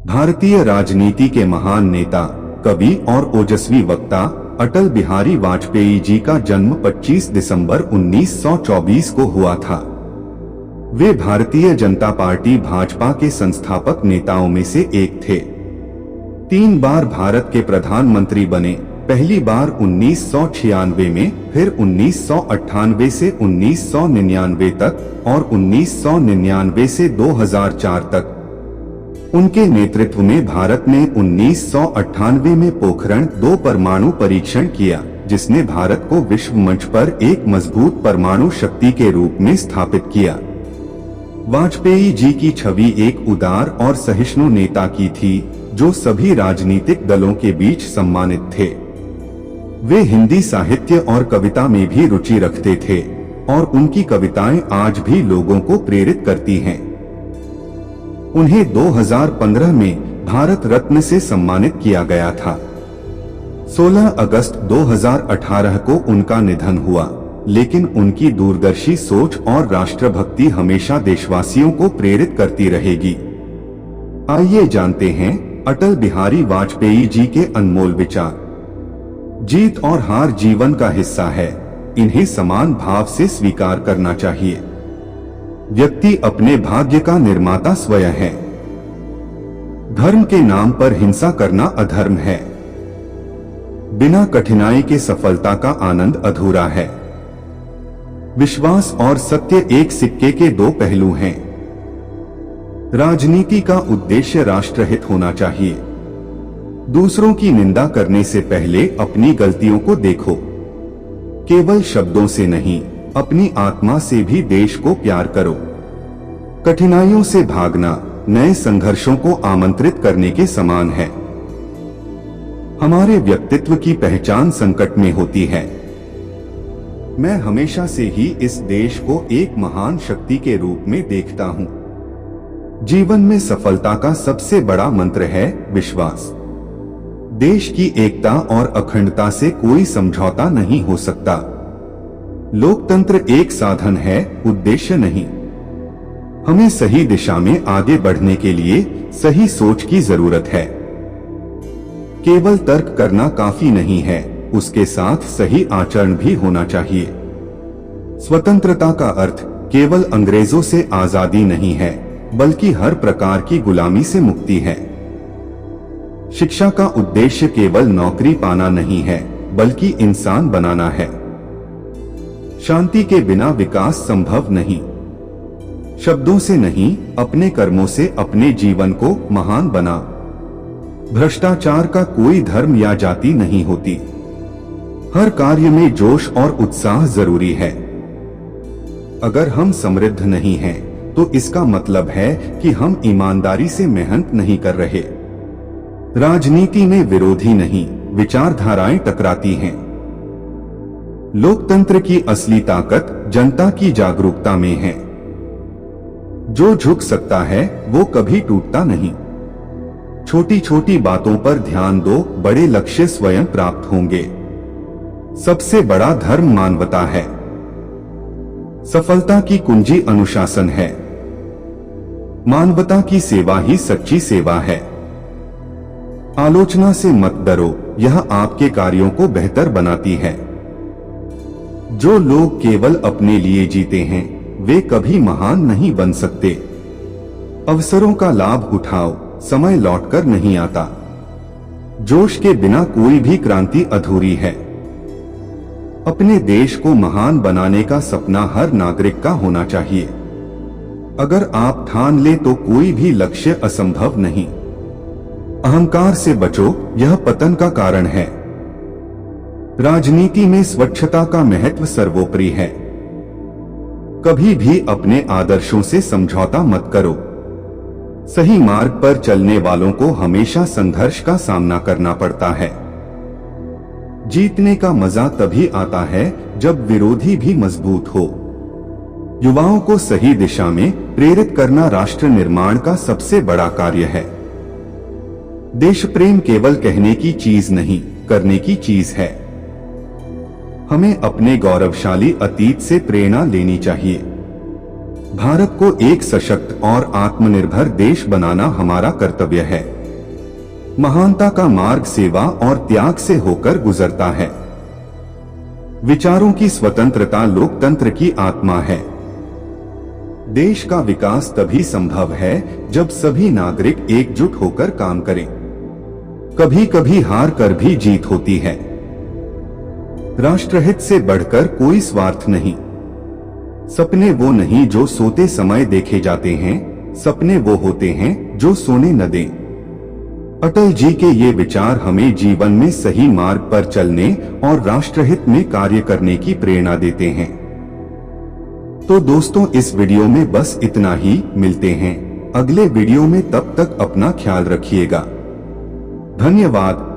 भारतीय राजनीति के महान नेता, कवि और ओजस्वी वक्ता अटल बिहारी वाजपेयी जी का जन्म 25 दिसंबर 1924 को हुआ था। वे भारतीय जनता पार्टी भाजपा के संस्थापक नेताओं में से एक थे। 3 बार भारत के प्रधानमंत्री बने, पहली बार 1996 में, फिर 1998 से 1999 तक और 1999 से 2004 तक। उनके नेतृत्व में भारत ने 1998 में पोखरण 2 परमाणु परीक्षण किया, जिसने भारत को विश्व मंच पर एक मजबूत परमाणु शक्ति के रूप में स्थापित किया। वाजपेयी जी की छवि एक उदार और सहिष्णु नेता की थी, जो सभी राजनीतिक दलों के बीच सम्मानित थे। वे हिंदी साहित्य और कविता में भी रुचि रखते थे और उनकी कविताएं आज भी लोगों को प्रेरित करती हैं। उन्हें 2015 में भारत रत्न से सम्मानित किया गया था। 16 अगस्त 2018 को उनका निधन हुआ, लेकिन उनकी दूरदर्शी सोच और राष्ट्रभक्ति हमेशा देशवासियों को प्रेरित करती रहेगी। आइए जानते हैं अटल बिहारी वाजपेयी जी के अनमोल विचार। जीत और हार जीवन का हिस्सा है, इन्हें समान भाव से स्वीकार करना चाहिए। व्यक्ति अपने भाग्य का निर्माता स्वयं है। धर्म के नाम पर हिंसा करना अधर्म है। बिना कठिनाई के सफलता का आनंद अधूरा है। विश्वास और सत्य एक सिक्के के 2 पहलू हैं। राजनीति का उद्देश्य राष्ट्रहित होना चाहिए। दूसरों की निंदा करने से पहले अपनी गलतियों को देखो। केवल शब्दों से नहीं, अपनी आत्मा से भी देश को प्यार करो। कठिनाइयों से भागना नए संघर्षों को आमंत्रित करने के समान है। हमारे व्यक्तित्व की पहचान संकट में होती है। मैं हमेशा से ही इस देश को एक महान शक्ति के रूप में देखता हूं। जीवन में सफलता का सबसे बड़ा मंत्र है विश्वास। देश की एकता और अखंडता से कोई समझौता नहीं हो सकता। लोकतंत्र एक साधन है, उद्देश्य नहीं। हमें सही दिशा में आगे बढ़ने के लिए सही सोच की जरूरत है। केवल तर्क करना काफी नहीं है, उसके साथ सही आचरण भी होना चाहिए। स्वतंत्रता का अर्थ केवल अंग्रेजों से आजादी नहीं है, बल्कि हर प्रकार की गुलामी से मुक्ति है। शिक्षा का उद्देश्य केवल नौकरी पाना नहीं है, बल्कि इंसान बनाना है। शांति के बिना विकास संभव नहीं। शब्दों से नहीं, अपने कर्मों से अपने जीवन को महान बना। भ्रष्टाचार का कोई धर्म या जाति नहीं होती। हर कार्य में जोश और उत्साह जरूरी है। अगर हम समृद्ध नहीं हैं, तो इसका मतलब है कि हम ईमानदारी से मेहनत नहीं कर रहे। राजनीति में विरोधी नहीं, विचारधाराएं टकराती हैं। लोकतंत्र की असली ताकत जनता की जागरूकता में है। जो झुक सकता है वो कभी टूटता नहीं। छोटी छोटी बातों पर ध्यान दो, बड़े लक्ष्य स्वयं प्राप्त होंगे। सबसे बड़ा धर्म मानवता है। सफलता की कुंजी अनुशासन है। मानवता की सेवा ही सच्ची सेवा है। आलोचना से मत डरो, यह आपके कार्यों को बेहतर बनाती है। जो लोग केवल अपने लिए जीते हैं, वे कभी महान नहीं बन सकते। अवसरों का लाभ उठाओ, समय लौटकर नहीं आता। जोश के बिना कोई भी क्रांति अधूरी है। अपने देश को महान बनाने का सपना हर नागरिक का होना चाहिए। अगर आप ठान ले तो कोई भी लक्ष्य असंभव नहीं। अहंकार से बचो, यह पतन का कारण है। राजनीति में स्वच्छता का महत्व सर्वोपरि है। कभी भी अपने आदर्शों से समझौता मत करो। सही मार्ग पर चलने वालों को हमेशा संघर्ष का सामना करना पड़ता है। जीतने का मजा तभी आता है जब विरोधी भी मजबूत हो। युवाओं को सही दिशा में प्रेरित करना राष्ट्र निर्माण का सबसे बड़ा कार्य है। देश प्रेम केवल कहने की चीज नहीं, करने की चीज है। हमें अपने गौरवशाली अतीत से प्रेरणा लेनी चाहिए। भारत को एक सशक्त और आत्मनिर्भर देश बनाना हमारा कर्तव्य है। महानता का मार्ग सेवा और त्याग से होकर गुजरता है। विचारों की स्वतंत्रता लोकतंत्र की आत्मा है। देश का विकास तभी संभव है जब सभी नागरिक एकजुट होकर काम करें। कभी कभी हार कर भी जीत होती है। राष्ट्रहित से बढ़कर कोई स्वार्थ नहीं। सपने वो नहीं जो सोते समय देखे जाते हैं, सपने वो होते हैं जो सोने न दें। अटल जी के ये विचार हमें जीवन में सही मार्ग पर चलने और राष्ट्रहित में कार्य करने की प्रेरणा देते हैं। तो दोस्तों, इस वीडियो में बस इतना ही। मिलते हैं अगले वीडियो में, तब तक अपना ख्याल रखिएगा। धन्यवाद।